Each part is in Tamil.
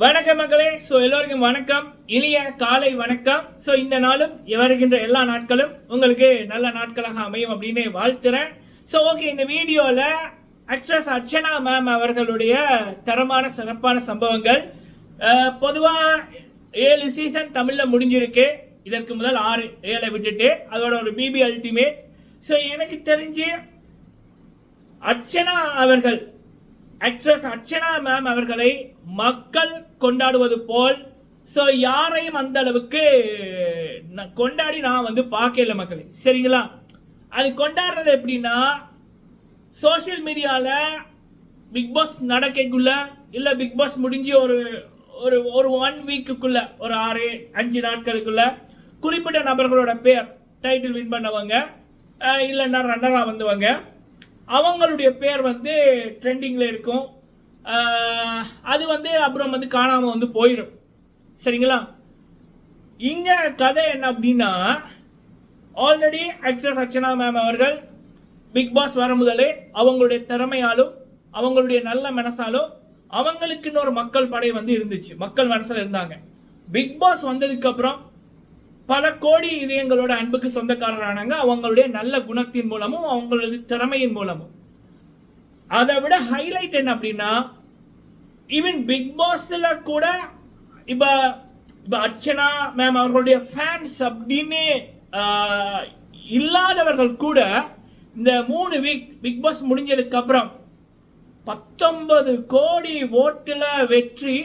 வணக்கம் மக்களே. எல்லோருக்கும் வணக்கம், இனிய காலை வணக்கம். இந்த நாளும் வருகின்ற எல்லா நாட்களும் உங்களுக்கு நல்ல நாட்களாக அமையும் அப்படின்னு வாழ்த்துறேன். ஓகே, இந்த வீடியோவில் ஆக்ட்ரஸ் அர்ச்சனா மேம் அவர்களுடைய தரமான சிறப்பான சம்பவங்கள். பொதுவாக 7 சீசன் தமிழில் முடிஞ்சிருக்கு. இதற்கு முதல் 6-7 விட்டுட்டு அதோட ஒரு பிபி அல்டிமேட். எனக்கு தெரிஞ்சு அர்ச்சனா அவர்கள், ஆக்ட்ரஸ் அர்ச்சனா மேம் அவர்களை மக்கள் கொண்டாடுவது போல் யாரையும் அந்த அளவுக்கு கொண்டாடி நான் பார்க்கல மக்களே. சரிங்களா? அது கொண்டாடுறது எப்படின்னா, சோசியல் மீடியாவில் பிக் பாஸ் நடக்கக்குள்ள இல்லை பிக் பாஸ் முடிஞ்சு ஒரு 1 வீக்குக்குள்ள, ஒரு 6-5 நாட்களுக்குள்ள குறிப்பிட்ட நபர்களோட பேர், டைட்டில் வின் பண்ணவங்க இல்லைன்னா ரன்னராக வந்தவங்க, அவங்களுடைய பேர் ட்ரெண்டிங்கில் இருக்கும். அது அப்புறம் காணாமல் போயிடும். சரிங்களா? இங்கே கதை என்ன அப்படின்னா, ஆல்ரெடி ஆக்ட்ரஸ் அர்ச்சனா மேம் அவர்கள் பிக் பாஸ் வர முதலே அவங்களுடைய திறமையாலும் அவங்களுடைய நல்ல மனசாலும் அவங்களுக்குன்னு ஒரு மக்கள் படை இருந்துச்சு, மக்கள் மனசில் இருந்தாங்க. பிக் பாஸ் வந்ததுக்கு அப்புறம் பல கோடி இதயங்களோட அன்புக்கு சொந்தக்காரரானாங்க, அவங்களுடைய நல்ல குணத்தின் மூலமும் அவங்களது திறமையின் மூலமும். அதை விட ஹைலைட் என்ன அப்படின்னா, ஈவன் பிக் பாஸ்ல கூட இப்போ அர்ச்சனா மேம் அவர்களுடைய ஃபேன்ஸ் அப்படின்னு இல்லாதவர்கள் கூட இந்த 3 வீக் பிக் பாஸ் முடிஞ்சதுக்கு அப்புறம் 19 கோடி ஓட்டுல வெற்றி,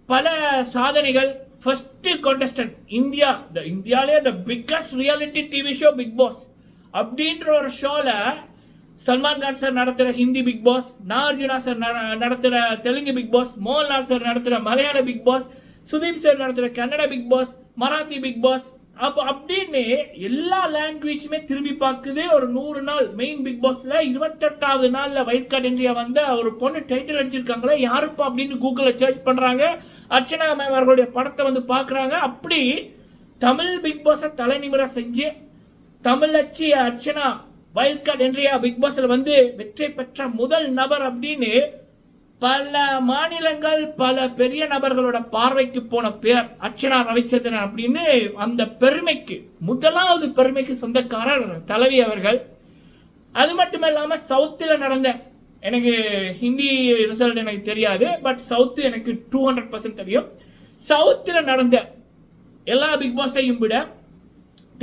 பல சாதனைகள். ஃபர்ஸ்ட் கான்டெஸ்டன்ட் இந்தியாவிலே the biggest reality TV show Bigg Boss அப்படின்ற ஒரு ஷோல சல்மான் கான் சார் நடத்துகிற Hindi Bigg Boss, Nagarjuna sir நடத்துகிற Telugu Bigg Boss, Mohanlal sir நடத்துகிற Malayalam Bigg Boss, Sudeep sir நடத்துகிற Kannada Bigg Boss, Marathi Bigg Boss, அப்படின்னு எல்லா லாங்குவேஜுமே திரும்பி பார்க்குது. ஒரு 100 நாள் மெயின் பிக் பாஸ்ல 28வது நாளில் வைல்ட் கார்டு என்ட்ரியா ஒரு பொண்ணு டைட்டில் அடிச்சிருக்காங்களே, யாருப்பா அப்படின்னு கூகுளில் சர்ச் பண்ணுறாங்க. அர்ச்சனா மேம் அவர்களுடைய படத்தை பார்க்குறாங்க. அப்படி தமிழ் பிக் பாஸை தலைநிமிர செஞ்சு தமிழ் அச்சி அர்ச்சனா வைல்ட் கார்டு என்ட்ரியா பிக் பாஸ்ல வெற்றி பெற்ற முதல் நபர் அப்படின்னு பல மாநிலங்கள், பல பெரிய நபர்களோட பார்வைக்கு போன பேர் அர்ச்சனா ரவிச்சந்திரன் அப்படின்னு. அந்த பெருமைக்கு, முதலாவது பெருமைக்கு சொந்தக்காரர் தலைவி அவர்கள். அது மட்டும் இல்லாம சவுத்தில் நடந்த, எனக்கு ஹிந்தி ரிசல்ட் எனக்கு தெரியாது, பட் சவுத்து எனக்கு 200% தெரியும். சவுத்தில் நடந்த எல்லா பிக் பாஸையும் விட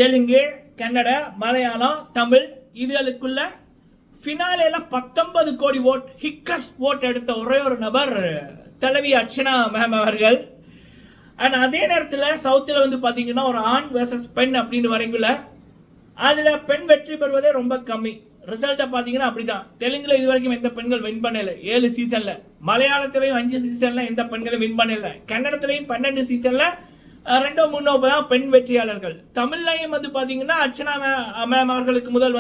தெலுங்கு, கன்னட, மலையாளம், தமிழ் இதுகளுக்குள்ள ஃபினாலேல 19 கோடி ஓட், ஹிக்கஸ்ட் ஓட் எடுத்த ஒரே ஒரு நபர் தலைவி அர்ச்சனா மேம் அவர்கள். அண்ட் அதே நேரத்தில் சவுத்தில் பார்த்தீங்கன்னா ஒரு ஆண் வெர்சஸ் பெண் அப்படின்னு வரைக்குள்ள அதில் பெண் வெற்றி பெறுவதே ரொம்ப கம்மி. ரிசல்ட்டை பார்த்தீங்கன்னா அப்படிதான். தெலுங்குல இது வரைக்கும் எந்த பெண்கள் வின் பண்ணல 7 சீசன்ல, மலையாளத்திலையும் 5 சீசன்ல எந்த பெண்களும் வின் பண்ணல, கன்னடத்திலையும் 12 சீசன்ல 2-3 தான் பெண் வெற்றியாளர்கள். தமிழ்லையும் பார்த்தீங்கன்னா அர்ச்சனா மேம் அவர்களுக்கு முதல்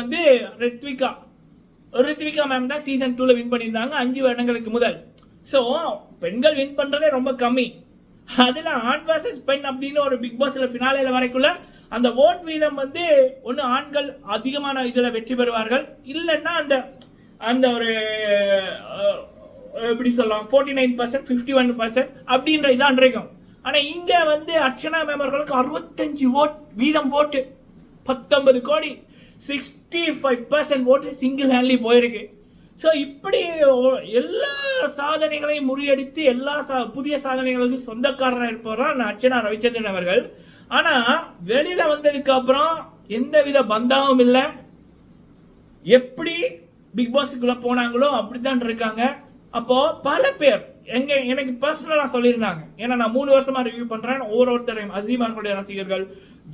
ரித்விகா மேம் தான் சீசன் 2ல வின் பண்ணியிருந்தாங்க 5 வருடங்களுக்கு முதல். பெண்கள் வின் பண்றதே ரொம்ப கம்மி. அதில் ஆண் வர்சஸ் பெண் அப்படின்னு ஒரு பிக் பாஸ்ல ஃபினாலேல வரைக்குள்ள அந்த ஓட் வீதம் ஒன்று ஆண்கள் அதிகமான இதில் வெற்றி பெறுவார்கள், இல்லைன்னா அந்த ஒரு எப்படி சொல்லலாம் 49%, 51% அப்படின்ற இதான் இருக்கும். ஆனால் இங்கே அர்ச்சனா மேம் அவர்களுக்கு 65 வீதம் ஓட்டு, 19 கோடி, 65% ஓட்டு சிங்கிள் ஹேண்ட்லி போயிருக்கு. இப்படி எல்லா சாதனைகளையும் முறியடித்து எல்லா புதிய சாதனைகளுக்கு சொந்தக்காரராக இருப்பவராக அர்ச்சனா ரவிச்சந்திரன் அவர்கள். ஆனால் வெளியில வந்ததுக்கு அப்புறம் எந்தவித பந்தாவும் இல்லை. எப்படி பிக் பாஸுக்குள்ள போனாங்களோ அப்படித்தான் இருக்காங்க. அப்போ பல பேர் எனக்கு பர்சனலா சொல்லியிருந்தாங்க, ஏன்னா நான் 3 வருஷமா ரிவ்யூ பண்றேன். ஒவ்வொருத்தரையும் அசீம் அவர்களுடைய ரசிகர்கள்,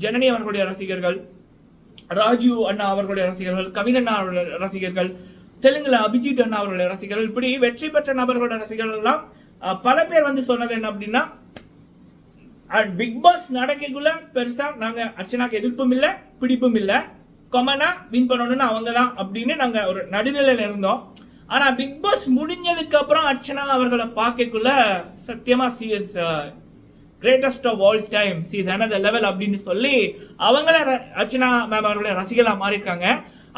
ஜனனி அவர்களுடைய ரசிகர்கள், ராஜு அண்ணா அவர்களுடைய ரசிகர்கள், கவின் அண்ணா அவர்களுடைய ரசிகர்கள், தெலுங்குல அபிஜித் அண்ணா அவர்களுடைய ரசிகர்கள், இப்படி வெற்றி பெற்ற நபர்களோட ரசிகர்கள் எல்லாம் பல பேர் சொன்னது என்ன அப்படின்னா, பிக் பாஸ் நடக்கக்குள்ள பெருசா நாங்க அர்ச்சனாக்கு எதிர்ப்பும் இல்லை, பிடிப்பும் இல்லை, கொமனா வின் பண்ணணும்னு அவங்க தான் அப்படின்னு நாங்க ஒரு நடுநிலையில இருந்தோம். ஆனா பிக் பாஸ் முடிஞ்சதுக்கு அப்புறம் அர்ச்சனா அவர்களை பார்க்கக்குள்ள சத்தியமா she is greatest of all time, she is another level அப்படின்னு சொல்லி அவங்கள அர்ச்சனா மேம் அவர்களை ரசிகலா மாறியிருக்காங்க.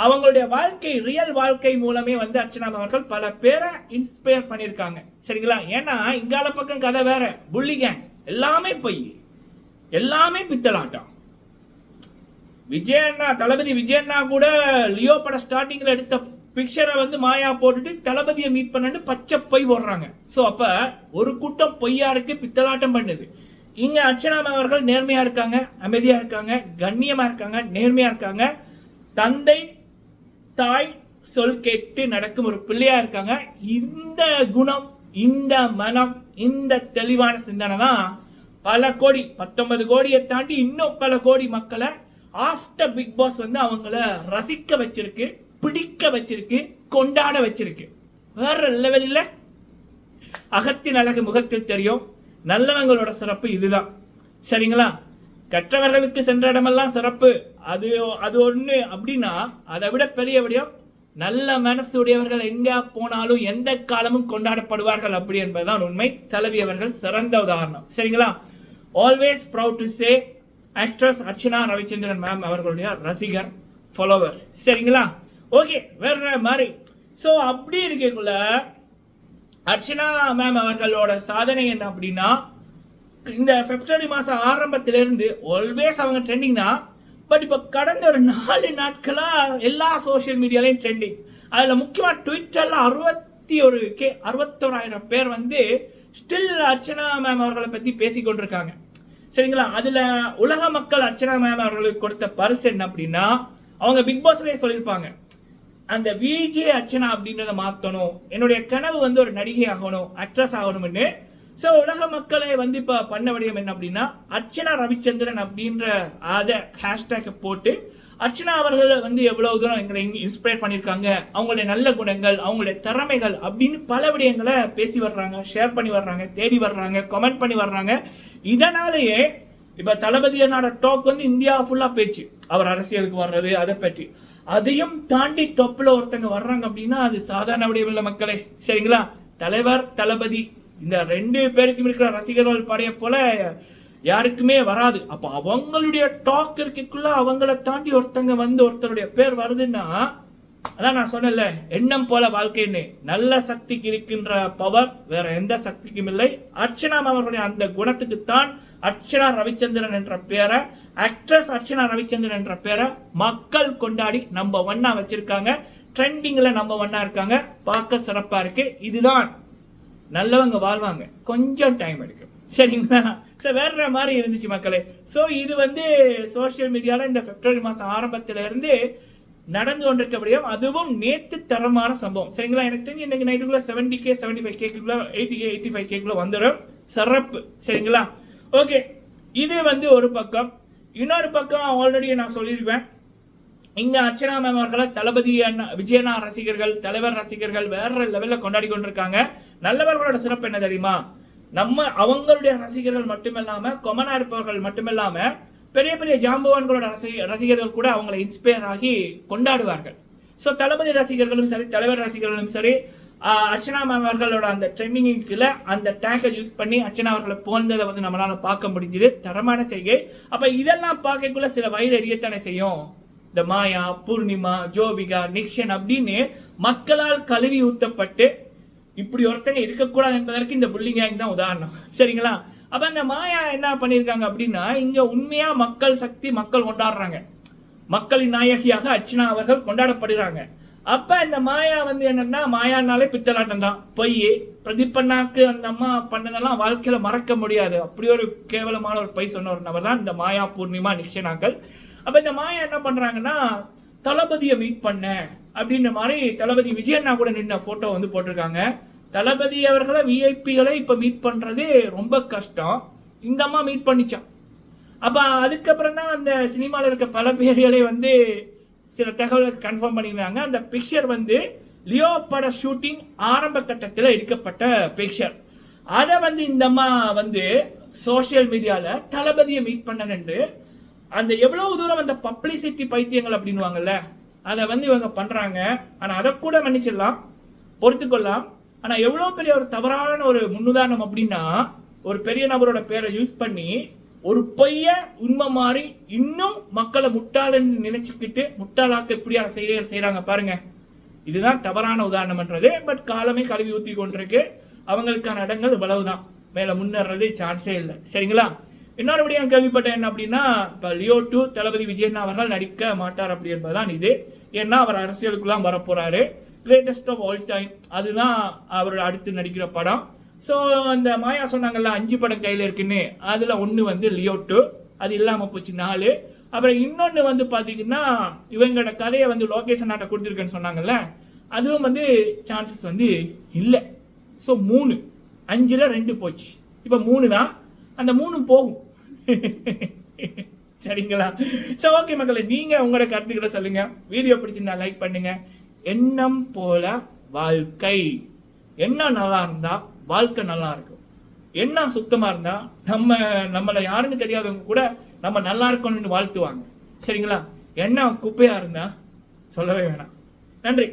அவங்களுடைய வாழ்க்கை, ரியல் வாழ்க்கை மூலமே வந்து அர்ச்சனா அவர்கள் பல பேரை இன்ஸ்பயர் பண்ணியிருக்காங்க. சரிங்களா? ஏன்னா இங்கால பக்கம் கதை வேற, புள்ளி கேங் எல்லாமே பொய், எல்லாமே பித்தலாட்டம். விஜயண்ணா, தளபதி விஜயண்ணா கூட லியோ பட ஸ்டார்டிங்ல எடுத்த பிக்சரை வந்து மாயா போட்டுட்டு தளபதியை மீட் பண்ணு பச்சை பொய் போடுறாங்க. ஸோ அப்ப ஒரு கூட்டம் பொய்யா இருக்கு, பித்தலாட்டம் பண்ணுது. இங்க அர்ச்சனா அவர்கள் நேர்மையா இருக்காங்க, அமைதியா இருக்காங்க, கண்ணியமா இருக்காங்க, நேர்மையா இருக்காங்க, தந்தை தாய் சொல் கேட்டு நடக்கும் ஒரு பிள்ளையா இருக்காங்க. இந்த குணம், இந்த மனம், இந்த தெளிவான சிந்தனை தான் பல கோடி, 19 கோடியை தாண்டி இன்னும் பல கோடி மக்களை ஆஃப்டர் பிக் பாஸ் வந்து அவங்கள ரசிக்க வச்சிருக்கு, பிடிக்க வச்சிருக்கு, கொண்டாட வச்சிருக்கு. வேற லெவலில் அகத்தின் அழகு முகத்தில் தெரியும். நல்லவங்களோட சிறப்பு இதுதான். சரிங்களா? கற்றவர்களுக்கு சென்ற இடமெல்லாம் சிறப்பு, அது ஒண்ணு அப்படின்னா அதை விட பெரிய விடயம் நல்ல மனசு உடையவர்கள் எங்க போனாலும் எந்த காலமும் கொண்டாடப்படுவார்கள் அப்படி என்பதுதான் உண்மை. தலைவி அவர்கள் சிறந்த உதாரணம். சரிங்களா? Always proud to say actress Archana Ravichandran ma'am அவர்களுடைய ரசிகர், ஃபாலோவர். சரிங்களா? ஓகே, வேற மாதிரி. ஸோ அப்படி இருக்கக்குள்ள அர்ச்சனா மேம் அவர்களோட சாதனை என்ன அப்படின்னா, இந்த பிப்ரவரி மாதம் ஆரம்பத்திலிருந்து ஆல்வேஸ் அவங்க ட்ரெண்டிங் தான். பட் இப்போ கடந்த ஒரு 4 நாட்களா எல்லா சோஷியல் மீடியாலையும் ட்ரெண்டிங். அதில் முக்கியமாக ட்விட்டரில் 61,000 பேர் வந்து ஸ்டில் அர்ச்சனா மேம் அவர்களை பற்றி பேசி கொண்டிருக்காங்க. சரிங்களா? அதில் உலக மக்கள் அர்ச்சனா மேம் அவர்களுக்கு கொடுத்த பரிசு என்ன அப்படின்னா, அவங்க பிக் பாஸ்லேயே சொல்லியிருப்பாங்க, அந்த விஜே அர்ச்சனா அப்படின்றத மாற்றணும், என்னுடைய கனவு வந்து ஒரு நடிகை ஆகணும், ஆக்ட்ரஸ் ஆகணும்னு. ஸோ உலக மக்களை வந்து இப்போ பண்ண விடயம் என்ன அப்படின்னா, அர்ச்சனா ரவிச்சந்திரன் அப்படின்ற அதை ஹேஷ்டேக்கை போட்டு அர்ச்சனா அவர்கள் வந்து எவ்வளவு தூரம் எங்களை இன்ஸ்பயர் பண்ணியிருக்காங்க, அவங்களுடைய நல்ல குணங்கள், அவங்களுடைய திறமைகள் அப்படின்னு பல விடயங்களை பேசி வர்றாங்க, ஷேர் பண்ணி வர்றாங்க, தேடி வர்றாங்க, கமெண்ட் பண்ணி வர்றாங்க. இதனாலேயே இப்போ தளபதியோட டாக் வந்து இந்தியா ஃபுல்லாக பேச்சு, அவர் அரசியலுக்கு வர்றது அதை பற்றி. அதையும் தாண்டி டொப்பில் ஒருத்தங்க வர்றாங்க அப்படின்னா அது சாதாரண விடயம் இல்லை மக்களே. சரிங்களா? தலைவர் தளபதி இந்த 2 பேருக்கும் இருக்கிற ரசிகர்கள் படைய போல யாருக்குமே வராது. அப்போ அவங்களுடைய டாக் இருக்குள்ள அவங்கள தாண்டி ஒருத்தங்க வந்து ஒருத்தருடைய பேர் வருதுன்னா, அதான் நான் சொன்னல, எண்ணம் போல வாழ்க்கைன்னு. நல்ல சக்திக்கு இருக்கின்ற பவர் வேற எந்த சக்திக்கும் இல்லை. அர்ச்சனா அவர்களுடைய அந்த குணத்துக்குத்தான் அர்ச்சனா ரவிச்சந்திரன் என்ற பேரை, ஆக்ட்ரஸ் அர்ச்சனா ரவிச்சந்திரன் என்ற பேரை மக்கள் கொண்டாடி நம்பர் 1 வச்சிருக்காங்க. ட்ரெண்டிங்ல நம்பர் 1 இருக்காங்க. பார்க்க சிறப்பா இருக்கு. இதுதான் நல்லவங்க வாழ்வாங்க, கொஞ்சம் டைம் எடுக்கும். சரிங்களா? ஸோ வேற மாதிரி இருந்துச்சு மக்களே. ஸோ இது வந்து சோசியல் மீடியாவில் இந்த பிப்ரவரி மாதம் ஆரம்பத்திலிருந்து நடந்து கொண்டிருக்கபடியும், அதுவும் நேற்று தரமான சம்பவம். சரிங்களா? எனக்கு தெரிஞ்சு இன்னைக்கு நைட்டுக்குள்ள 70K 75K 80K 85K வந்துடும் சிறப்பு. சரிங்களா? ஓகே, இது வந்து ஒரு பக்கம். இன்னொரு பக்கம் ஆல்ரெடி நான் சொல்லியிருப்பேன், இங்க அர்ச்சனா மேம் அவர்களை தளபதி அண்ணா விஜயண்ணா ரசிகர்கள், தலைவர் ரசிகர்கள் வேற லெவலில் கொண்டாடி கொண்டிருக்காங்க. நல்லவர்களோட சிறப்பு என்ன தெரியுமா? அவங்களுடைய ரசிகர்கள் மட்டுமில்லாம, கொமனா இருப்பவர்கள் மட்டுமில்லாம, பெரிய பெரிய ஜாம்பவான்களோட ரசிகர்கள் கூட அவங்களை இன்ஸ்பயர் ஆகி கொண்டாடுவார்கள். ஸோ தளபதி ரசிகர்களும் சரி, தலைவர் ரசிகர்களும் சரி, அர்ச்சனா மேம் அவர்களோட அந்த ட்ரெண்டிங்ல அந்த டேக்கை யூஸ் பண்ணி அர்ச்சனா அவர்களை போன்றதை வந்து நம்மளால பார்க்க முடிஞ்சது. தரமான செய்கை. அப்ப இதெல்லாம் பார்க்கக்குள்ள சில வயிறு எரியத்தானே செய்யும். இந்த மாயா, பூர்ணிமா, ஜோபிகா, நிக்ஷன் அப்படின்னு மக்களால் கழுவி ஊத்தப்பட்டு இப்படி ஒருத்தங்க இருக்கக்கூடாது என்பதற்கு இந்த புள்ளி கேங் தான் உதாரணம். சரிங்களா? அப்ப இந்த மாயா என்ன பண்ணியிருக்காங்க அப்படின்னா, இங்க உண்மையா மக்கள் சக்தி, மக்கள் கொண்டாடுறாங்க, மக்களின் நாயகியாக அர்ச்சனா அவர்கள் கொண்டாடப்படுறாங்க. அப்ப இந்த மாயா வந்து என்னன்னா, மாயானாலே பித்தலாட்டம் தான், பொய். பிரதீபண்ணாக்கு அந்த அம்மா பண்ணதெல்லாம் வாழ்க்கையில மறக்க முடியாது. அப்படி ஒரு கேவலமான ஒரு பொய் சொன்ன ஒரு நபர் தான் இந்த மாயா, பூர்ணிமா, நிக்ஷனாக்கள். அப்ப இந்த மாயா என்ன பண்றாங்கன்னா, தளபதியை மீட் பண்ண அப்படின்ற மாதிரி தளபதி விஜயண்ணா கூட நின்ன போட்டோ வந்து போட்டிருக்காங்க. தளபதி அவர்களை விஐபிகளை இப்ப மீட் பண்றது ரொம்ப கஷ்டம். இந்த அம்மா மீட் பண்ணிச்சான். அப்ப அதுக்கப்புறம் தான் அந்த சினிமாவில் இருக்க பல பேர்களை வந்து சில தகவல்கள் கன்ஃபார்ம் பண்ணிக்கிறாங்க. அந்த பிக்சர் வந்து லியோ பட ஷூட்டிங் ஆரம்ப கட்டத்தில் எடுக்கப்பட்ட பிக்சர். அதை வந்து இந்த அம்மா வந்து சோசியல் மீடியாவில் தளபதியை மீட் பண்ணனு அந்த எவ்வளவு தூரம் அந்த பப்ளிசிட்டி பைத்தியங்கள் அப்படின்வாங்கல்ல, அதை வந்து இவங்க பண்றாங்க. ஆனால் அதை கூட மன்னிச்சிடலாம், பொறுத்துக்கொள்ளலாம். ஆனால் எவ்வளோ பெரிய ஒரு தவறான ஒரு முன்னுதாரணம் அப்படின்னா, ஒரு பெரிய நபரோட பேரை யூஸ் பண்ணி ஒரு பொய்ய உண்மை மாறி இன்னும் மக்களை முட்டாளன்னு நினைச்சுக்கிட்டு முட்டாளாக்க இப்படியா செய்யறாங்க பாருங்க. இதுதான் தவறான உதாரணம்ன்றது. பட் காலமே கழுவி ஊற்றி கொண்டிருக்கு. அவங்களுக்கான இடங்கள் இவ்வளவுதான், மேல முன்னேறது சான்ஸே இல்லை. சரிங்களா? இன்னொரு விடயம் கேள்விப்பட்டேன் என்ன அப்படின்னா, இப்போ லியோ 2 தளபதி விஜயன் அவர்கள் நடிக்க மாட்டார் அப்படி என்பதுதான் இது. ஏன்னா அவர் அரசியலுக்குலாம் வரப்போறாரு. கிரேட்டஸ்ட் ஆஃப் ஆல் டைம் அதுதான் அவர் அடுத்து நடிக்கிற படம். ஸோ அந்த மாயா சொன்னாங்கல்ல 5 படம் கையில் இருக்குன்னு, அதில் ஒன்று வந்து லியோ 2, அது இல்லாமல் போச்சு 4. அப்புறம் இன்னொன்று வந்து பார்த்தீங்கன்னா இவங்களோட கதையை வந்து லோகேஷன் நாட்டை கொடுத்துருக்கேன்னு சொன்னாங்கல்ல, அதுவும் வந்து சான்சஸ் வந்து இல்லை. ஸோ 3, 5ல் 2 போச்சு. இப்போ 3 தான், அந்த 3 போகும். சரிங்களா? ஸோ ஓகே மக்களே, நீங்கள் உங்களோட கருத்துக்களை சொல்லுங்க. வீடியோ பிடிச்சிருந்தா லைக் பண்ணுங்க. எண்ணம் போல வாழ்க்கை. எண்ணம் நல்லா இருந்தா வாழ்க்கை நல்லா இருக்கும். எண்ணம் சுத்தமா இருந்தா நம்மளை யாருன்னு தெரியாதவங்க கூட நம்ம நல்லா இருக்கணும்னு வாழ்த்துவாங்க. சரிங்களா? எண்ணம் குப்பையா இருந்தா சொல்லவே வேணாம். நன்றி.